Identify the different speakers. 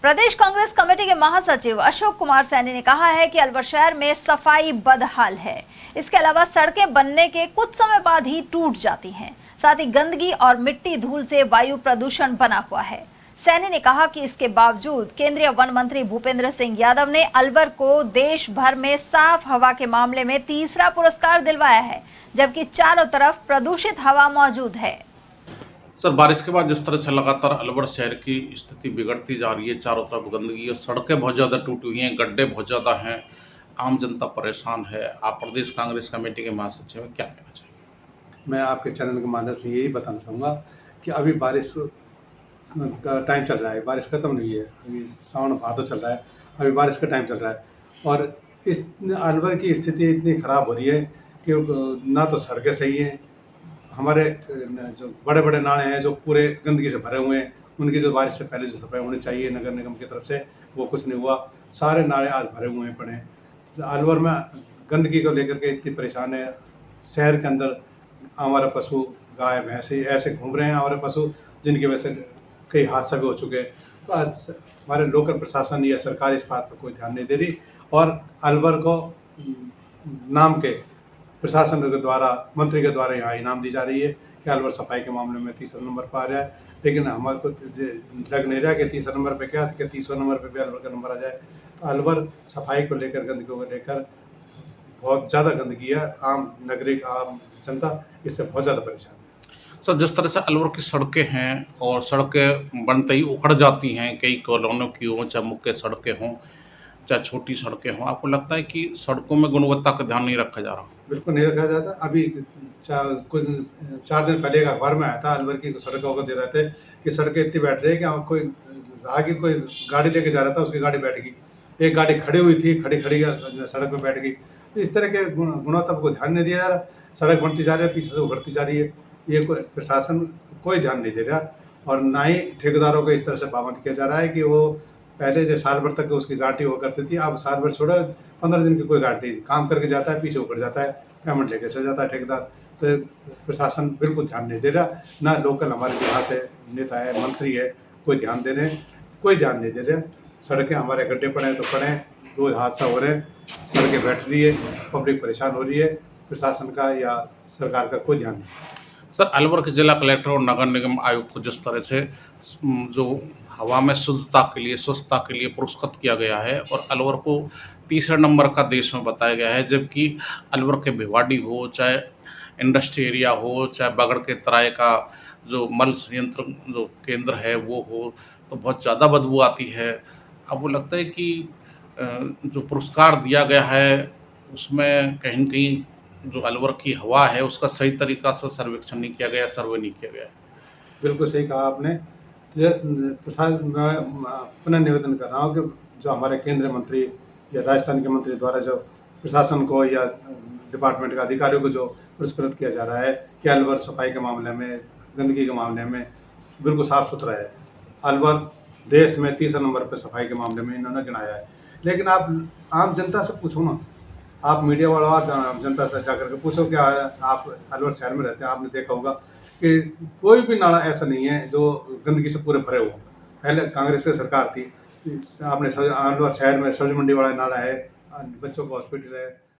Speaker 1: प्रदेश Congress committee के महासचिव अशोक कुमार सैनी ने कहा है कि अलवर शहर में सफाई बदहाल है। इसके अलावा सड़कें बनने के कुछ समय बाद ही टूट जाती हैं। साथ ही गंदगी और मिट्टी धूल से वायु प्रदूषण बना हुआ है। सैनी ने कहा कि इसके बावजूद केंद्रीय वन मंत्री भूपेंद्र सिंह यादव ने अलवर को देश भर में साफ हवा के मामले में तीसरा पुरस्कार दिलवाया है, जबकि चारों तरफ प्रदूषित हवा मौजूद है।
Speaker 2: सर, बारिश के बाद जिस तरह से लगातार अलवर शहर की स्थिति बिगड़ती जा रही है, चारों तरफ गंदगी और सड़कें बहुत ज़्यादा टूटी हुई हैं, गड्ढे बहुत ज़्यादा हैं, आम जनता परेशान है। आप प्रदेश कांग्रेस कमेटी के महासचिव हैं, क्या कहना चाहिए?
Speaker 3: मैं आपके चैनल के माध्यम से यही बताना चाहूँगा कि अभी बारिश का टाइम चल रहा है, बारिश ख़त्म नहीं है, अभी सावन भादो चल रहा है, अभी बारिश का टाइम चल रहा है और इस अलवर की स्थिति इतनी ख़राब हो रही है कि ना तो सड़कें सही हैं, हमारे जो बड़े बड़े नाले हैं जो पूरे गंदगी से भरे हुए हैं, उनकी जो बारिश से पहले जो सफाई होनी चाहिए नगर निगम की तरफ से वो कुछ नहीं हुआ। सारे नाले आज भरे हुए हैं पड़े हैं। अलवर में गंदगी को लेकर के इतनी परेशान है। शहर के अंदर हमारे पशु गाय भैंस ऐसे घूम रहे हैं, हमारे पशु जिनकी वजह से कई हादसा भी हो चुके हैं। तो आज हमारे लोकल प्रशासन या सरकार इस बात पर कोई ध्यान नहीं दे रही और अलवर को नाम के प्रशासन के द्वारा, मंत्री के द्वारा यहाँ इनाम दी जा रही है कि अलवर सफाई के मामले में तीसरा नंबर पर आ जाए, लेकिन हमारे को लग नहीं रहा कि तीसरा नंबर पे क्या कि तीसरा नंबर पे भी अलवर का नंबर आ जाए। तो अलवर सफाई को लेकर, गंदगी को लेकर बहुत ज़्यादा गंदगी है। आम नागरिक, आम जनता इससे बहुत ज़्यादा परेशान है।
Speaker 2: सर, जिस तरह से अलवर की सड़कें हैं और सड़कें बनते ही उखड़ जाती हैं, कई कॉलोनियों की हों, चाहे मुख्य सड़कें हों, चाहे छोटी सड़कें हों, आपको लगता है कि सड़कों में गुणवत्ता का ध्यान नहीं रखा जा रहा?
Speaker 3: बिल्कुल नहीं रखा जाता। अभी कुछ 4 दिन पहले एक अखबार में आया था, अलवर की सड़कों को दे रहे थे कि सड़कें इतनी बैठ रही है कि कोई आगे कोई गाड़ी लेके जा रहा था, उसकी गाड़ी बैठ गई, एक गाड़ी खड़ी हुई थी, खड़ी सड़क पे बैठ गई। तो इस तरह के गुणवत्ता को ध्यान नहीं दिया जा रहा। सड़क बनती जा रही है, पीछे से उभरती जा रही है। ये कोई प्रशासन कोई ध्यान नहीं दे रहा और ना ही ठेकेदारों को इस तरह से पाबंद किया जा रहा है कि वो पहले जो साल भर तक उसकी गारंटी हुआ करती थी, अब साल भर छोड़ा 15 दिन की कोई गारंटी, काम करके जाता है, पीछे ऊपर जाता है, पेमेंट लेके चल जाता है ठेकेदार। तो प्रशासन बिल्कुल ध्यान नहीं दे रहा, ना लोकल हमारे यहाँ से नेता है, मंत्री है, कोई ध्यान नहीं दे रहे। सड़कें हमारे गड्ढे पड़े हैं तो पड़े हैं, रोज़ हादसा हो रहे हैं, सड़कें बैठ रही है, पब्लिक परेशान हो रही है, प्रशासन का या सरकार का कोई ध्यान नहीं।
Speaker 2: सर, अलवर के जिला कलेक्टर और नगर निगम आयुक्त को जिस तरह से जो हवा में शुद्धता के लिए, स्वच्छता के लिए पुरस्कृत किया गया है और अलवर को तीसरे नंबर का देश में बताया गया है, जबकि अलवर के भिवाड़ी हो, चाहे इंडस्ट्री एरिया हो, चाहे बगड़ के तराई का जो मल संयंत्र जो केंद्र है वो हो, तो बहुत ज़्यादा बदबू आती है। आपको लगता है कि जो पुरस्कार दिया गया है उसमें कहीं न कहीं जो अलवर की हवा है उसका सही तरीक़ा से सर्वेक्षण नहीं किया गया, सर्वे नहीं किया गया?
Speaker 3: बिल्कुल सही कहा आपने। मैं पुनः निवेदन कर रहा हूँ कि जो हमारे केंद्रीय मंत्री या राजस्थान के मंत्री द्वारा जो प्रशासन को या डिपार्टमेंट के अधिकारियों को जो पुरस्कृत किया जा रहा है कि अलवर सफाई के मामले में, गंदगी के मामले में बिल्कुल साफ़ सुथरा है। अलवर देश में तीसरे नंबर पर सफाई के मामले में इन्होंने गिनाया है। लेकिन आप आम जनता से पूछो ना, आप मीडिया वालों, आप आम जनता से जाकर के पूछो कि आप अलवर शहर में रहते हैं, आपने देखा होगा कि कोई भी नाला ऐसा नहीं है जो गंदगी से पूरे भरे हुए। पहले कांग्रेस की सरकार थी, आपने अलवर शहर में सब्जी मंडी वाला नाला है, बच्चों का हॉस्पिटल है,